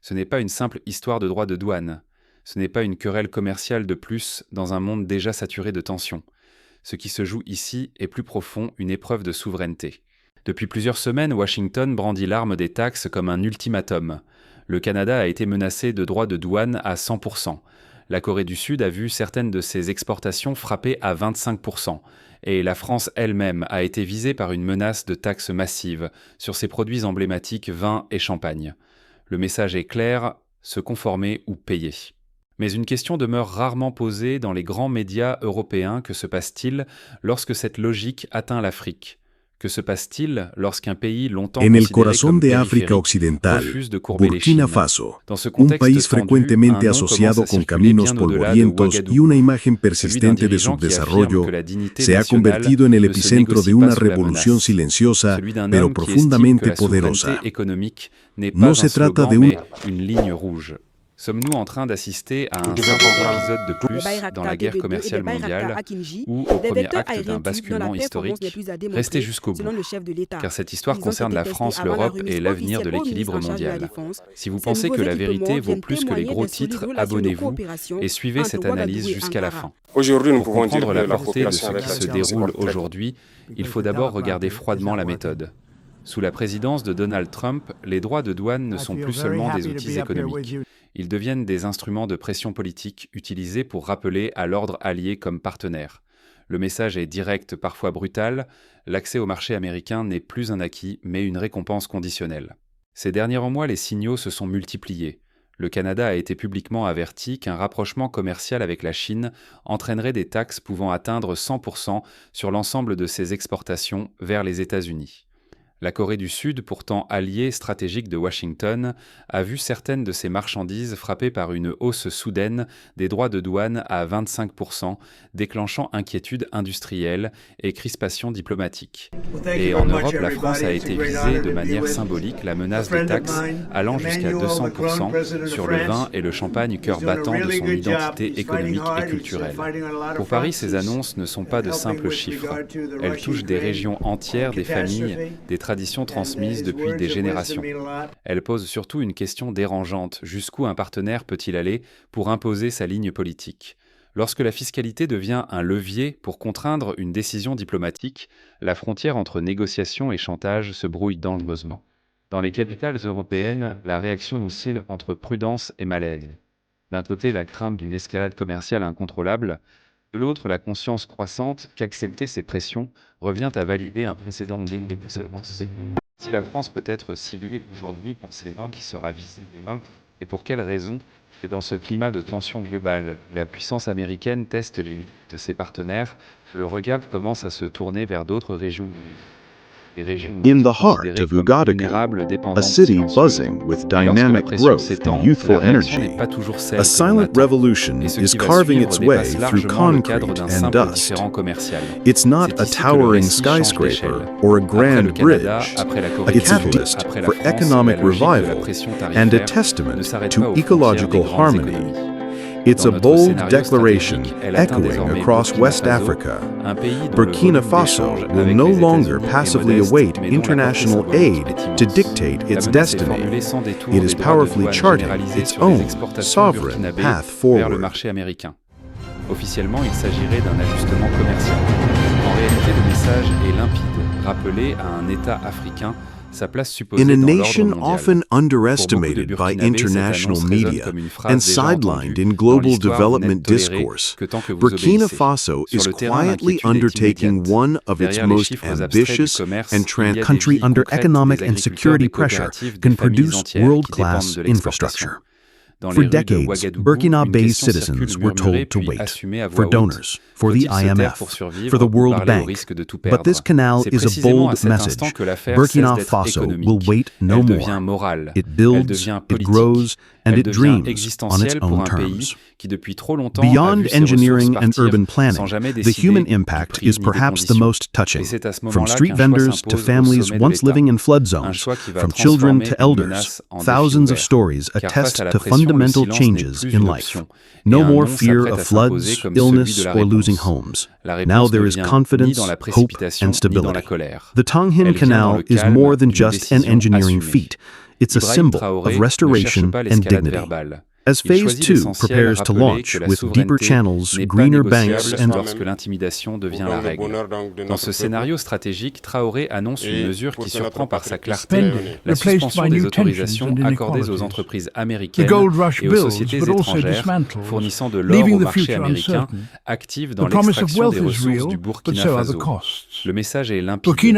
Ce n'est pas une simple histoire de droit de douane. Ce n'est pas une querelle commerciale de plus dans un monde déjà saturé de tensions. Ce qui se joue ici est plus profond, une épreuve de souveraineté. Depuis plusieurs semaines, Washington brandit l'arme des taxes comme un ultimatum. Le Canada a été menacé de droits de douane à 100%. La Corée du Sud a vu certaines de ses exportations frappées à 25%. Et la France elle-même a été visée par une menace de taxes massives sur ses produits emblématiques vin et champagne. Le message est clair, se conformer ou payer. Mais une question demeure rarement posée dans les grands médias européens. Que se passe-t-il lorsque cette logique atteint l'Afrique ? Que se passe-t-il lorsqu'un pays longtemps En el considéré corazón comme de África périphérique Occidental, refuse de courber les Burkina chines? Faso, Dans ce un contexte país tendu, frecuentemente un nom asociado commence à con circuler caminos bien au-delà de polvorientos Ouagadougou, y una imagen celui d'un persistente de dirigeant qui affirme subdesarrollo, que la dignité se ha nationale convertido en el ne se epicentro négocie de una pas sous la revolución menace. silenciosa, Celui d'un pero homme qui estime que profundamente la souveraineté poderosa. économique n'est No pas se un trata slogan, de un mais une ligne rouge. Sommes-nous en train d'assister à un simple épisode de plus dans la guerre commerciale mondiale ou au premier acte d'un basculement historique? Restez jusqu'au bout, car cette histoire concerne la France, l'Europe et l'avenir de l'équilibre mondial. Si vous pensez que la vérité vaut plus que les gros titres, abonnez-vous et suivez cette analyse jusqu'à la fin. Pour comprendre la portée de ce qui se déroule aujourd'hui, il faut d'abord regarder froidement la méthode. Sous la présidence de Donald Trump, les droits de douane ne sont plus seulement des outils économiques. Ils deviennent des instruments de pression politique utilisés pour rappeler à l'ordre allié comme partenaire. Le message est direct, parfois brutal. L'accès au marché américain n'est plus un acquis, mais une récompense conditionnelle. Ces derniers mois, les signaux se sont multipliés. Le Canada a été publiquement averti qu'un rapprochement commercial avec la Chine entraînerait des taxes pouvant atteindre 100% sur l'ensemble de ses exportations vers les États-Unis. La Corée du Sud, pourtant alliée stratégique de Washington, a vu certaines de ses marchandises frappées par une hausse soudaine des droits de douane à 25%, déclenchant inquiétude industrielle et crispation diplomatique. Et en Europe, la France a été visée de manière symbolique, la menace de taxes allant jusqu'à 200% sur le vin et le champagne, cœur battant de son identité économique et culturelle. Pour Paris, ces annonces ne sont pas de simples chiffres. Elles touchent des régions entières, des familles, des traditions transmises depuis des générations. Elle pose surtout une question dérangeante. Jusqu'où un partenaire peut-il aller pour imposer sa ligne politique ? Lorsque la fiscalité devient un levier pour contraindre une décision diplomatique, la frontière entre négociation et chantage se brouille dangereusement. Dans les capitales européennes, la réaction oscille entre prudence et malaise. D'un côté, la crainte d'une escalade commerciale incontrôlable, de l'autre, la conscience croissante qu'accepter ces pressions revient à valider un précédent digne de excellence. Si la France peut être ciblée aujourd'hui, pensez-vous qui sera visée demain, et pour quelles raisons? Et dans ce climat de tension globale, la puissance américaine teste les limites de ses partenaires, le regard commence à se tourner vers d'autres régions. In the heart of Ouagadougou, a city buzzing with dynamic growth and youthful energy, a silent revolution is carving its way through concrete and dust. It's not a towering skyscraper or a grand bridge. It's a catalyst for economic revival and a testament to ecological harmony. It's a bold declaration echoing across West Africa. Burkina Faso will no longer passively await international aid to dictate its destiny. It is powerfully charting its own sovereign path forward. Officiellement, il s'agirait d'un ajustement commercial. En réalité, le message est limpide. Rappeler à un État africain in a nation often underestimated by international media and sidelined in global development discourse, Burkina Faso is quietly undertaking one of its most ambitious and country under economic and security pressure can produce world-class infrastructure. For decades, Burkina-based citizens were told to wait for donors, for the IMF, for the World Bank. But this canal is a bold message. Burkina Faso will wait no more. It builds, it grows, and it dreams on its own terms. Beyond engineering and urban planning, the human impact is perhaps the most touching. From street vendors to families once living in flood zones, from children to elders, thousands of stories attest to fundamental changes in life. No more fear of floods, illness, or losing homes. Now there is confidence, hope, and stability. The Tonghin Canal is more than just an engineering feat. It's a symbol of restoration and dignity. As Phase 2 prepares to launch with deeper channels, greener banks and... lorsque l'intimidation devient la règle. Dans ce scénario stratégique, Traoré annonce une mesure qui surprend par sa clarté la suspension des autorisations accordées aux entreprises américaines et aux sociétés étrangères fournissant de l'or au marché américain, actives dans l'extraction des ressources du Burkina Faso. Le message est limpide. Si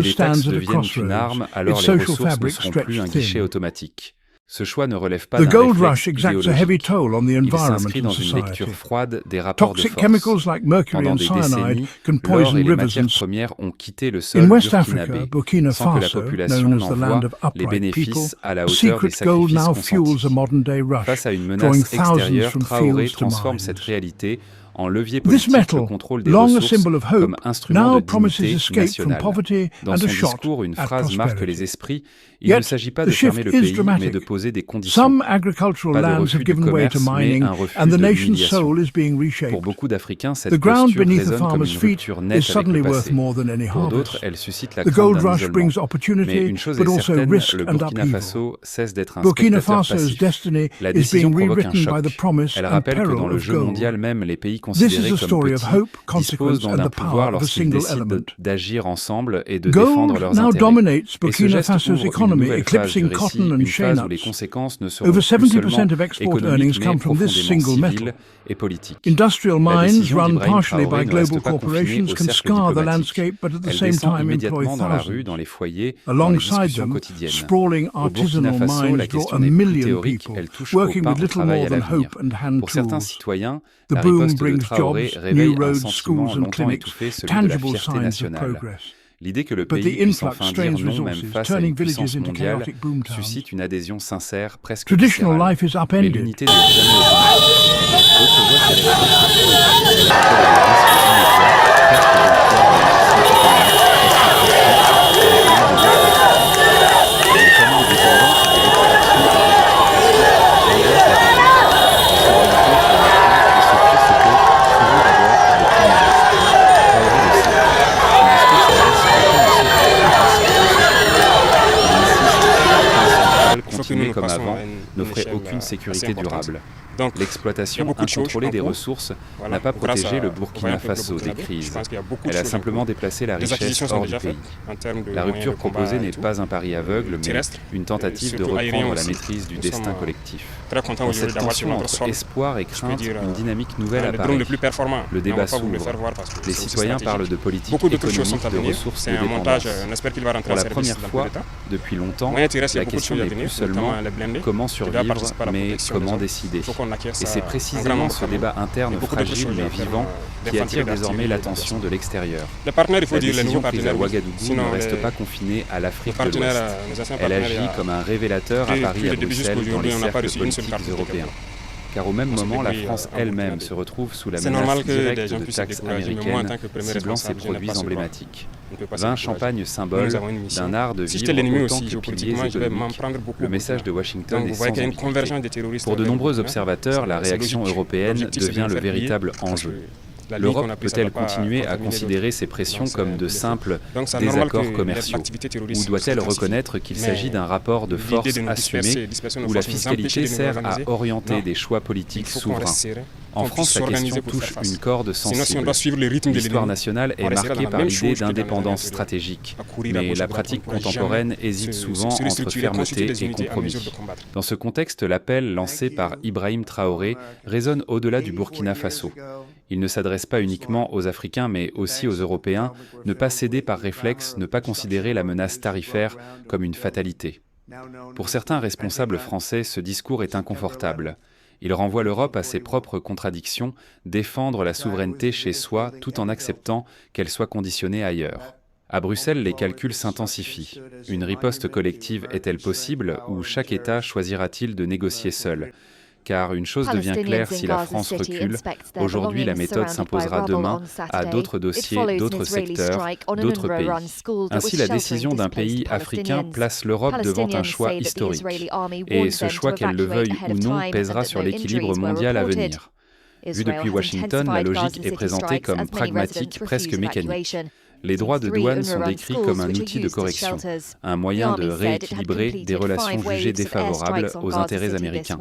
les taxes deviennent une arme, alors les ressources ne seront plus un guichet automatique. Ce choix ne relève pas d'un réflexe idéologique. Il s'inscrit dans une lecture froide des rapports de force. Pendant des décennies, l'or et les matières premières ont quitté le sol burkinabé, sans que la population n'en voie les bénéfices à la hauteur des sacrifices consentis. Face à une menace extérieure, Traoré transforme cette réalité en levier politique le contrôle des ressources comme instrument de dignité nationale. Dans son discours, une phrase marque les esprits. Il ne s'agit pas de fermer le pays, mais de poser des conditions. Pas de refus du commerce, mais un refus de l'humiliation. Pour beaucoup d'Africains, cette posture résonne comme une rupture nette avec le passé. Pour d'autres, elle suscite la crainte d'un isolement. Mais une chose est certaine, le Burkina Faso cesse d'être un spectateur passif. La décision provoque un choc. Elle rappelle que dans le jeu mondial même, les pays considérés comme petits disposent d'un pouvoir lorsqu'ils décident d'agir ensemble et de défendre leurs intérêts. Et ce geste ouvre une nouvelle phase du récit, une phase où les conséquences ne seront plus seulement économiques, mais profondément civiles et politiques. La décision d'Ibrahim Traoré ne reste pas confinée au cercle diplomatique. Elle descend immédiatement dans la rue, dans les foyers, dans les discussions quotidiennes. Au Burkina Faso, la question n'est plus théorique, elle touche au pain au travail à l'avenir. Pour certains citoyens, la riposte de Traoré réveille un sentiment longtemps étouffé, celui de la fierté nationale. L'idée que le pays puisse enfin dire non même face à une puissance mondiale suscite une adhésion sincère, presque viscérale. Mais l'unité n'est jamais automatique. D'autres voient ces réponses comme avant, n'offrait aucune sécurité durable. L'exploitation incontrôlée des ressources n'a pas protégé le Burkina Faso des crises. Elle a simplement déplacé la richesse hors du pays. La rupture proposée n'est pas un pari aveugle, mais une tentative de reprendre la maîtrise du destin collectif. Dans cette tension entre espoir et crainte, une dynamique nouvelle apparaît. Le débat s'ouvre. Les citoyens parlent de politique économique, de ressources, de dépendance. Pour la première fois depuis longtemps, la question n'est plus seulement comment survivre, mais comment décider. Et c'est précisément ce débat interne fragile mais vivant qui attire désormais l'attention de l'extérieur. La décision prise à Ouagadougou ne reste pas confinée à l'Afrique de l'Ouest. Elle agit comme un révélateur à Paris et à Bruxelles dans les cercles politiques européens. Car au même moment, la France elle-même se retrouve sous la menace directe de taxes américaines ciblant ses produits emblématiques. Vin, champagne, symbole d'un art de vivre autant que piliers économiques. Le message de Washington est sans ambiguïté. Pour de nombreux observateurs, la réaction européenne devient le véritable enjeu. L'Europe peut-elle continuer à considérer ces pressions comme de simples désaccords commerciaux? Ou doit-elle reconnaître qu'il s'agit d'un rapport de force assumé où la fiscalité sert à orienter des choix politiques souverains? En France, la question touche une corde sensible. L'histoire nationale est marquée par l'idée d'indépendance stratégique, mais la pratique contemporaine hésite souvent entre fermeté et compromis. Dans ce contexte, l'appel lancé par Ibrahim Traoré résonne au-delà du Burkina Faso. Il ne s'adresse pas uniquement aux Africains, mais aussi aux Européens, ne pas céder par réflexe, ne pas considérer la menace tarifaire comme une fatalité. Pour certains responsables français, ce discours est inconfortable. Il renvoie l'Europe à ses propres contradictions, défendre la souveraineté chez soi tout en acceptant qu'elle soit conditionnée ailleurs. À Bruxelles, les calculs s'intensifient. Une riposte collective est-elle possible ou chaque État choisira-t-il de négocier seul ? Car une chose devient claire si la France recule, aujourd'hui la méthode s'imposera demain à d'autres dossiers, d'autres secteurs, d'autres pays. Ainsi, la décision d'un pays africain place l'Europe devant un choix historique. Et ce choix, qu'elle le veuille ou non, pèsera sur l'équilibre mondial à venir. Vu depuis Washington, la logique est présentée comme pragmatique, presque mécanique. Les droits de douane sont décrits comme un outil de correction, un moyen de rééquilibrer des relations jugées défavorables aux intérêts américains.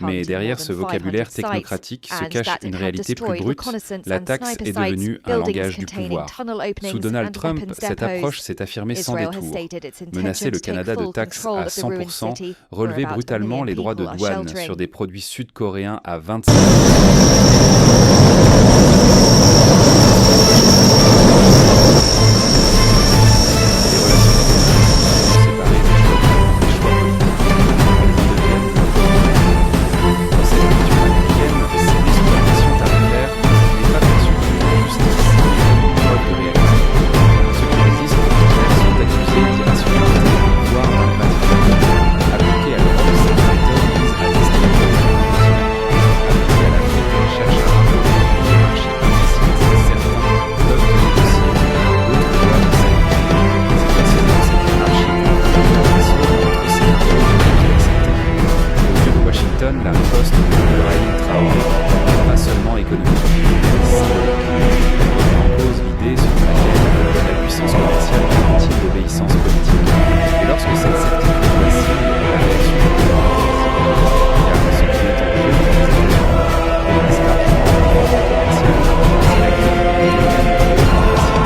Mais derrière ce vocabulaire technocratique se cache une réalité plus brute. La taxe est devenue un langage du pouvoir. Sous Donald Trump, cette approche s'est affirmée sans détour. Menacer le Canada de taxes à 100%, relever brutalement les droits de douane sur des produits sud-coréens à 25%. La riposte de Ibrahim Traoré n'est pas seulement économique, elle en cause l'idée selon laquelle la puissance commerciale garantit l'obéissance politique. Et lorsque cette certitude vacille, la réaction est car ce qui est en jeu pour les États-Unis dépasse largement le pouvoir commercial, c'est la crédibilité même de la capacité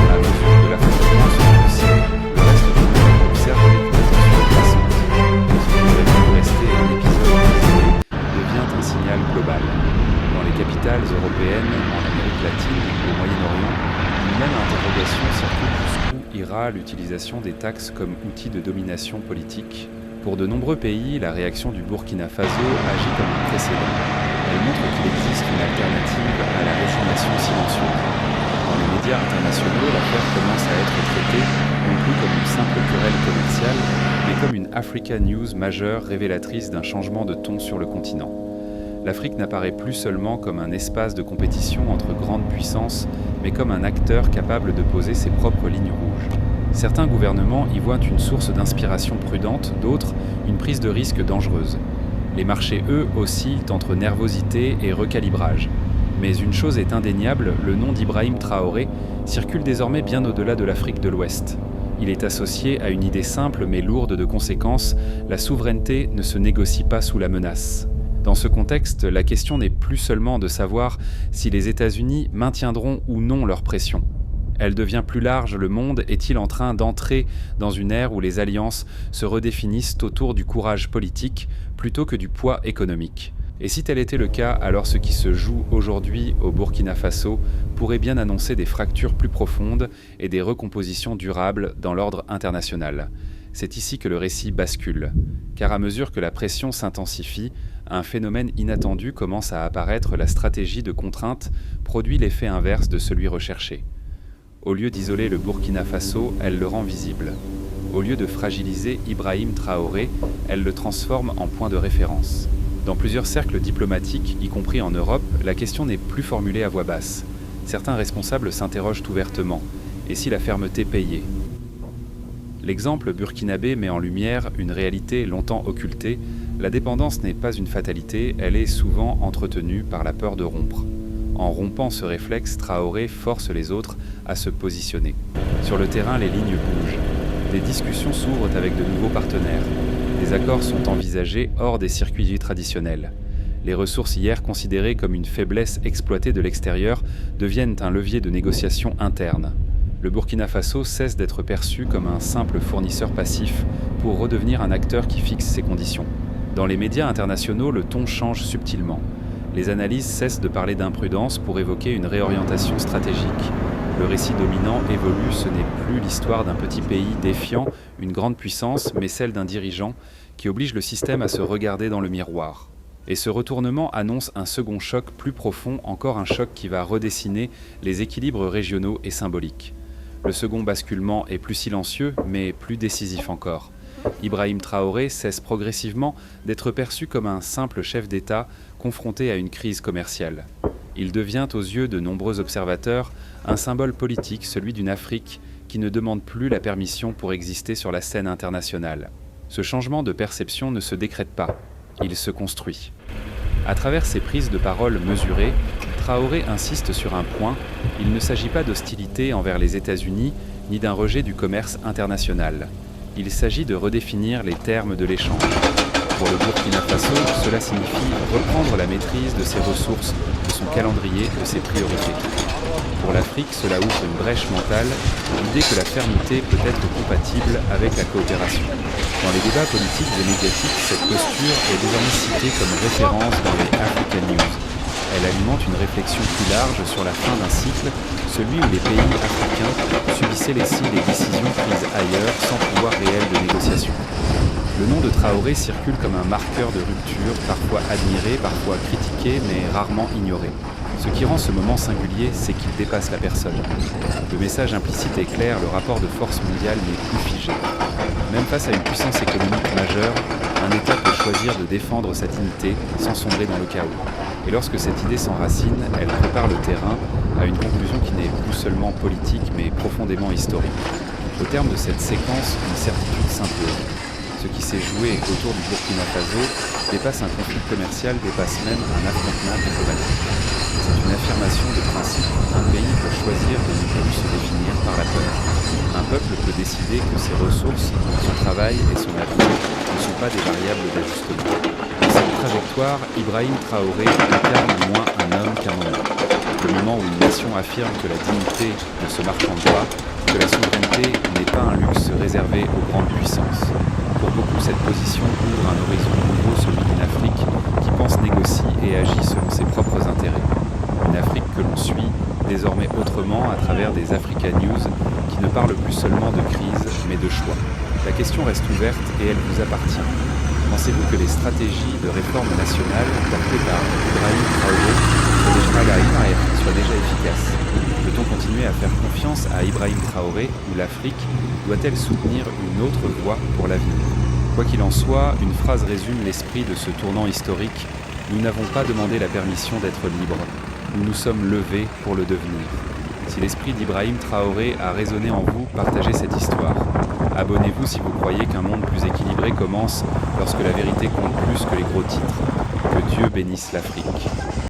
à mesure que l'affrontement se négocie, le reste du monde observe avec une attention croissante. Rester un épisode isolé devient un signal global. Dans les capitales européennes, en Amérique latine, au Moyen-Orient, une même interrogation circule jusqu'où ira l'utilisation des taxes comme outil de domination politique. Pour de nombreux pays, la réaction du Burkina Faso agit comme un précédent. Elle montre qu'il existe une alternative à la résignation silencieuse. Dans les médias internationaux, l'affaire commence à être traitée non plus comme une simple querelle commerciale, mais comme une Africa News majeure révélatrice d'un changement de ton sur le continent. L'Afrique n'apparaît plus seulement comme un espace de compétition entre grandes puissances, mais comme un acteur capable de poser ses propres lignes rouges. Certains gouvernements y voient une source d'inspiration prudente, d'autres, une prise de risque dangereuse. Les marchés, eux, oscillent entre nervosité et recalibrage. Mais une chose est indéniable, le nom d'Ibrahim Traoré circule désormais bien au-delà de l'Afrique de l'Ouest. Il est associé à une idée simple mais lourde de conséquences, la souveraineté ne se négocie pas sous la menace. Dans ce contexte, la question n'est plus seulement de savoir si les États-Unis maintiendront ou non leur pression. Elle devient plus large, le monde est-il en train d'entrer dans une ère où les alliances se redéfinissent autour du courage politique plutôt que du poids économique ? Et si tel était le cas, alors ce qui se joue aujourd'hui au Burkina Faso pourrait bien annoncer des fractures plus profondes et des recompositions durables dans l'ordre international. C'est ici que le récit bascule, car à mesure que la pression s'intensifie, un phénomène inattendu commence à apparaître, la stratégie de contrainte produit l'effet inverse de celui recherché. Au lieu d'isoler le Burkina Faso, elle le rend visible. Au lieu de fragiliser Ibrahim Traoré, elle le transforme en point de référence. Dans plusieurs cercles diplomatiques, y compris en Europe, la question n'est plus formulée à voix basse. Certains responsables s'interrogent ouvertement. Et si la fermeté payait ? L'exemple burkinabé met en lumière une réalité longtemps occultée. La dépendance n'est pas une fatalité, elle est souvent entretenue par la peur de rompre. En rompant ce réflexe, Traoré force les autres à se positionner. Sur le terrain, les lignes bougent. Des discussions s'ouvrent avec de nouveaux partenaires. Des accords sont envisagés hors des circuits traditionnels. Les ressources hier considérées comme une faiblesse exploitée de l'extérieur deviennent un levier de négociation interne. Le Burkina Faso cesse d'être perçu comme un simple fournisseur passif pour redevenir un acteur qui fixe ses conditions. Dans les médias internationaux, le ton change subtilement. Les analyses cessent de parler d'imprudence pour évoquer une réorientation stratégique. Le récit dominant évolue, ce n'est plus l'histoire d'un petit pays défiant une grande puissance, mais celle d'un dirigeant qui oblige le système à se regarder dans le miroir. Et ce retournement annonce un second choc plus profond, encore un choc qui va redessiner les équilibres régionaux et symboliques. Le second basculement est plus silencieux, mais plus décisif encore. Ibrahim Traoré cesse progressivement d'être perçu comme un simple chef d'État confronté à une crise commerciale. Il devient aux yeux de nombreux observateurs un symbole politique, celui d'une Afrique qui ne demande plus la permission pour exister sur la scène internationale. Ce changement de perception ne se décrète pas, il se construit. À travers ces prises de parole mesurées, Traoré insiste sur un point, il ne s'agit pas d'hostilité envers les États-Unis ni d'un rejet du commerce international. Il s'agit de redéfinir les termes de l'échange. Pour le Burkina Faso, cela signifie reprendre la maîtrise de ses ressources, de son calendrier, de ses priorités. Pour l'Afrique, cela ouvre une brèche mentale, l'idée que la fermeté peut être compatible avec la coopération. Dans les débats politiques et médiatiques, cette posture est désormais citée comme référence dans les African News. Elle alimente une réflexion plus large sur la fin d'un cycle, celui où les pays africains subissaient les décisions prises ailleurs sans pouvoir réel de négociation. Le nom de Traoré circule comme un marqueur de rupture, parfois admiré, parfois critiqué, mais rarement ignoré. Ce qui rend ce moment singulier, c'est qu'il dépasse la personne. Le message implicite est clair, le rapport de force mondiale n'est plus figé. Même face à une puissance économique majeure, un État peut choisir de défendre sa dignité sans sombrer dans le chaos. Et lorsque cette idée s'enracine, elle prépare le terrain à une conclusion qui n'est plus seulement politique, mais profondément historique. Au terme de cette séquence, une certitude s'impose. Ce qui s'est joué autour du Burkina Faso dépasse un conflit commercial, dépasse même un affrontement diplomatique. C'est une affirmation de principe. Un pays peut choisir de ne plus se définir par la peur. Un peuple peut décider que ses ressources, son travail et son avenir ne sont pas des variables d'ajustement. Dans cette trajectoire, Ibrahim Traoré incarne moins un homme qu'un moment. Le moment où une nation affirme que la dignité ne se marchande pas, que la souveraineté n'est pas un luxe réservé aux grandes puissances. Pour beaucoup, cette position ouvre un horizon nouveau, celui d'une Afrique qui pense, négocie et agit selon ses propres intérêts. Une Afrique que l'on suit désormais autrement à travers des Africa News qui ne parlent plus seulement de crise, mais de choix. La question reste ouverte et elle vous appartient. Pensez-vous que les stratégies de réforme nationale portées par Ibrahim Traoré soient déjà efficaces? Peut-on continuer à faire confiance à Ibrahim Traoré ou l'Afrique doit-elle soutenir une autre voie pour l'avenir? Quoi qu'il en soit, une phrase résume l'esprit de ce tournant historique. Nous n'avons pas demandé la permission d'être libres. Nous nous sommes levés pour le devenir. Si l'esprit d'Ibrahim Traoré a résonné en vous, partagez cette histoire. Abonnez-vous si vous croyez qu'un monde plus équilibré commence lorsque la vérité compte plus que les gros titres. Que Dieu bénisse l'Afrique.